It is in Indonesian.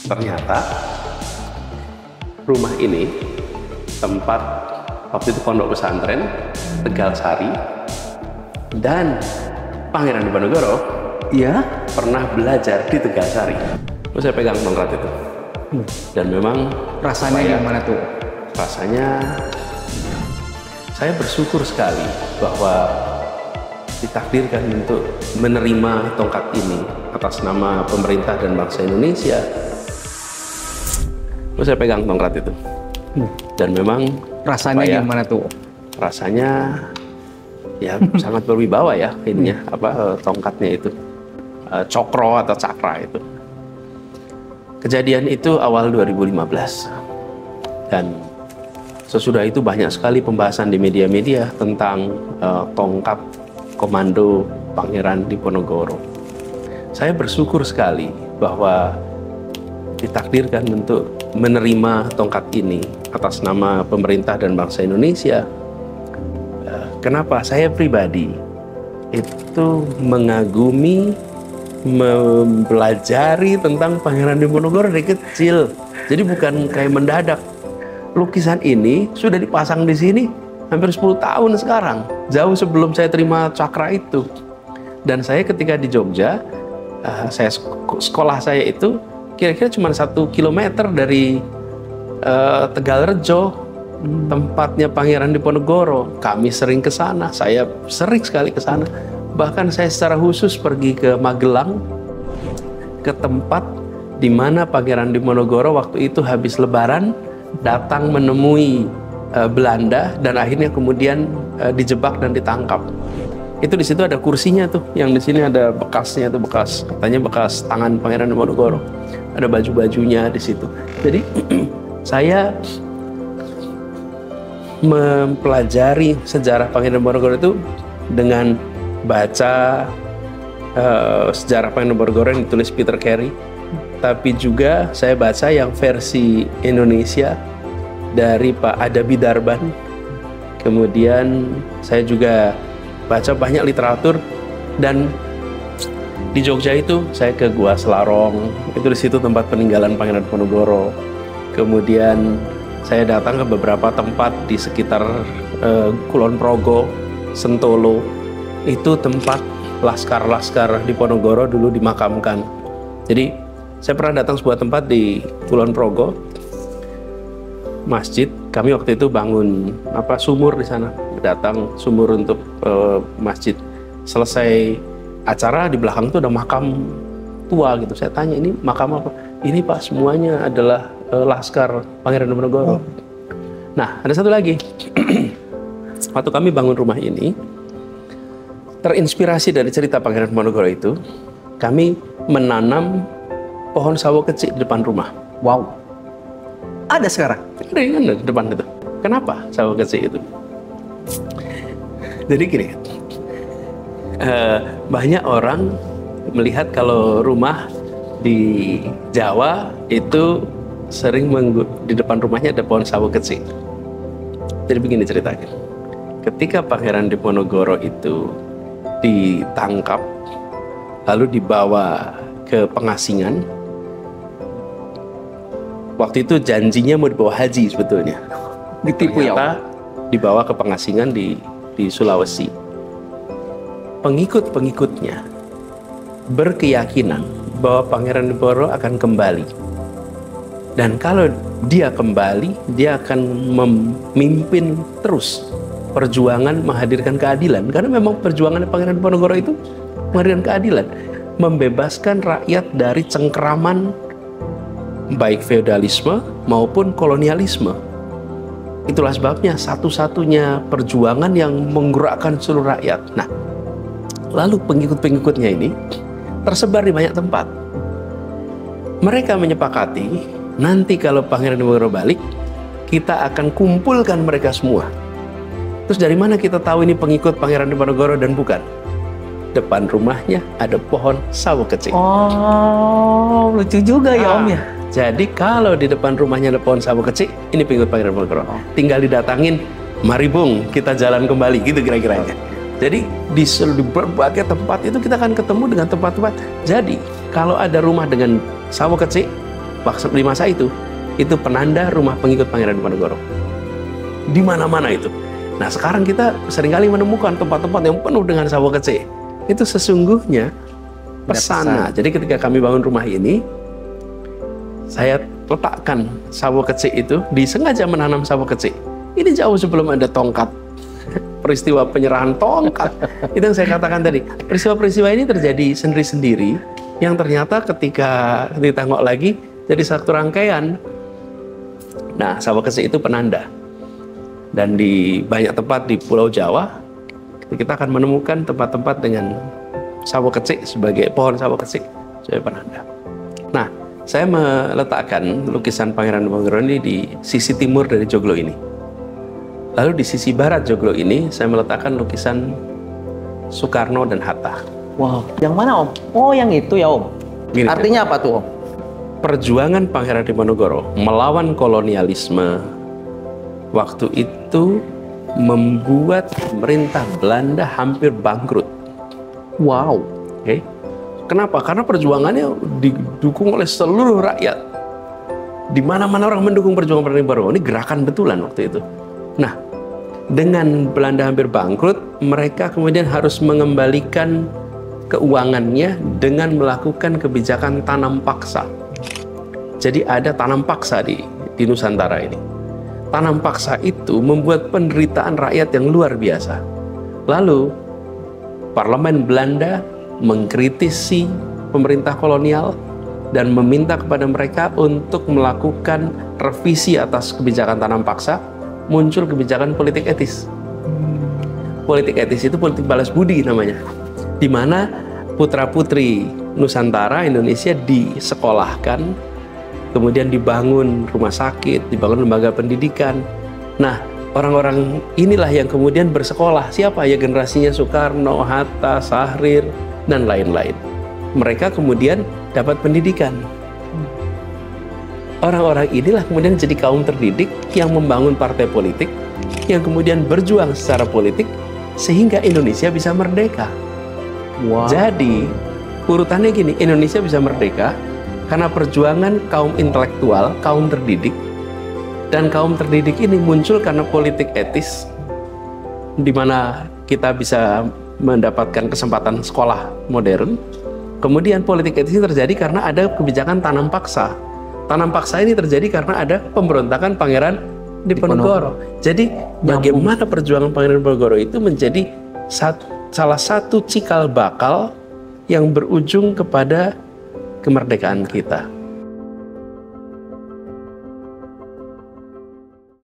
Ternyata rumah ini tempat waktu itu pondok pesantren Tegal Sari, dan Pangeran Diponegoro pernah belajar di Tegal Sari. Terus saya pegang tongkat itu, dan memang Rasanya gimana tuh? rasanya saya bersyukur sekali bahwa ditakdirkan untuk menerima tongkat ini atas nama pemerintah dan bangsa Indonesia. Terus saya pegang tongkat itu, dan memang Rasanya gimana tuh? rasanya ya sangat berwibawa ya ininya, tongkatnya itu, cokro atau cakra itu. Kejadian itu awal 2015, dan sesudah itu banyak sekali pembahasan di media-media tentang tongkat komando Pangeran Diponegoro. Saya bersyukur sekali bahwa ditakdirkan untuk menerima tongkat ini atas nama pemerintah dan bangsa Indonesia. Kenapa? Saya pribadi itu mengagumi, mempelajari tentang Pangeran Diponegoro dari kecil. Jadi bukan kayak mendadak. Lukisan ini sudah dipasang di sini hampir 10 tahun sekarang, jauh sebelum saya terima cakra itu. Dan saya ketika di Jogja, sekolah saya itu kira-kira cuma 1 kilometer dari Tegalrejo, tempatnya Pangeran Diponegoro. Kami sering ke sana, saya sering sekali ke sana. Bahkan saya secara khusus pergi ke Magelang, ke tempat di mana Pangeran Diponegoro waktu itu habis Lebaran datang menemui Belanda, dan akhirnya kemudian dijebak dan ditangkap. Itu di situ ada kursinya tuh, yang di sini ada bekasnya tuh, katanya bekas tangan Pangeran Diponegoro. Ada baju-bajunya di situ. Jadi saya mempelajari sejarah Pangeran Diponegoro itu dengan baca sejarah Pangeran Diponegoro yang ditulis Peter Carey, tapi juga saya baca yang versi Indonesia dari Pak Adabi Darban. Kemudian saya juga baca banyak literatur, dan di Jogja itu saya ke Gua Selarong, itu di situ tempat peninggalan Pangeran Diponegoro. Kemudian saya datang ke beberapa tempat di sekitar Kulon Progo, Sentolo, itu tempat laskar-laskar Diponegoro dulu dimakamkan. Jadi saya pernah datang sebuah tempat di Kulon Progo, masjid. Kami waktu itu bangun sumur di sana, datang sumur untuk masjid. Selesai acara, di belakang itu ada makam tua gitu. Saya tanya, ini makam apa? Ini Pak, semuanya adalah laskar Pangeran Diponegoro. Nah, ada satu lagi. Waktu kami bangun rumah ini, terinspirasi dari cerita Pangeran Diponegoro itu, kami menanam pohon sawo kecil di depan rumah. Wow. Ada sekarang? Ada di depan itu. Kenapa sawo kecil itu? Jadi gini, banyak orang melihat kalau rumah di Jawa itu sering di depan rumahnya ada pohon sawo kecil. Jadi begini ceritanya. Ketika Pangeran Diponegoro itu ditangkap, lalu dibawa ke pengasingan, waktu itu janjinya mau dibawa haji sebetulnya. Ditipu ya? Ternyata dibawa ke pengasingan di Sulawesi. Pengikut-pengikutnya berkeyakinan bahwa Pangeran Diponegoro akan kembali. Dan kalau dia kembali, dia akan memimpin terus perjuangan menghadirkan keadilan. Karena memang perjuangan Pangeran Diponegoro itu menghadirkan keadilan. Membebaskan rakyat dari cengkeraman baik feodalisme maupun kolonialisme. Itulah sebabnya satu-satunya perjuangan yang menggerakkan seluruh rakyat. Nah, lalu pengikut-pengikutnya ini tersebar di banyak tempat. Mereka menyepakati, nanti kalau Pangeran Diponegoro balik, kita akan kumpulkan mereka semua. Terus dari mana kita tahu ini pengikut Pangeran Diponegoro dan bukan? Depan rumahnya ada pohon sawo kecil. Oh, lucu juga ya Om ya. Jadi kalau di depan rumahnya ada pohon sawo kecil, ini pengikut Pangeran Diponegoro. Tinggal didatangin, mari Bung, kita jalan kembali, gitu kira-kiranya. Jadi di berbagai tempat itu kita akan ketemu dengan tempat-tempat. Jadi kalau ada rumah dengan sawo kecil, di masa itu penanda rumah pengikut Pangeran Diponegoro. Di mana-mana itu. Nah, sekarang kita seringkali menemukan tempat-tempat yang penuh dengan sawo kecik. Itu sesungguhnya pesana. Jadi ketika kami bangun rumah ini, saya letakkan sawo kecik itu, disengaja menanam sawo kecik. Ini jauh sebelum ada tongkat. Peristiwa penyerahan tongkat. Itu yang saya katakan tadi. Peristiwa-peristiwa ini terjadi sendiri-sendiri, yang ternyata ketika ditengok lagi jadi satu rangkaian. Nah, sawo kecik itu penanda. Dan di banyak tempat di Pulau Jawa, kita akan menemukan tempat-tempat dengan sawo kecik sebagai pohon sawo kecik sebagai penanda. Nah, saya meletakkan lukisan Pangeran Diponegoro ini di sisi timur dari joglo ini. Lalu di sisi barat joglo ini, saya meletakkan lukisan Soekarno dan Hatta. Wow, yang mana Om? Oh, yang itu ya Om. Gini, artinya apa tuh Om? Perjuangan Pangeran Diponegoro melawan kolonialisme waktu itu membuat pemerintah Belanda hampir bangkrut. Wow. Oke. Kenapa? Karena perjuangannya didukung oleh seluruh rakyat. Di mana-mana orang mendukung perjuangan Pangeran Diponegoro. Ini gerakan betulan waktu itu. Nah, dengan Belanda hampir bangkrut, mereka kemudian harus mengembalikan keuangannya dengan melakukan kebijakan tanam paksa. Jadi ada tanam paksa di Nusantara ini. Tanam paksa itu membuat penderitaan rakyat yang luar biasa. Lalu, Parlemen Belanda mengkritisi pemerintah kolonial dan meminta kepada mereka untuk melakukan revisi atas kebijakan tanam paksa. Muncul kebijakan politik etis. Politik etis itu politik balas budi namanya. Di mana putra-putri Nusantara, Indonesia disekolahkan, kemudian dibangun rumah sakit, dibangun lembaga pendidikan. Nah, orang-orang inilah yang kemudian bersekolah. Siapa ya? Generasinya Soekarno, Hatta, Syahrir, dan lain-lain. Mereka kemudian dapat pendidikan. Orang-orang inilah kemudian jadi kaum terdidik yang membangun partai politik, yang kemudian berjuang secara politik, sehingga Indonesia bisa merdeka. Wow. Jadi, urutannya gini, Indonesia bisa merdeka karena perjuangan kaum intelektual, kaum terdidik, dan kaum terdidik ini muncul karena politik etis, di mana kita bisa mendapatkan kesempatan sekolah modern. Kemudian politik etis ini terjadi karena ada kebijakan tanam paksa. Tanam paksa ini terjadi karena ada pemberontakan Pangeran Diponegoro. Jadi bagaimana perjuangan Pangeran Diponegoro itu menjadi salah satu cikal bakal yang berujung kepada kemerdekaan kita.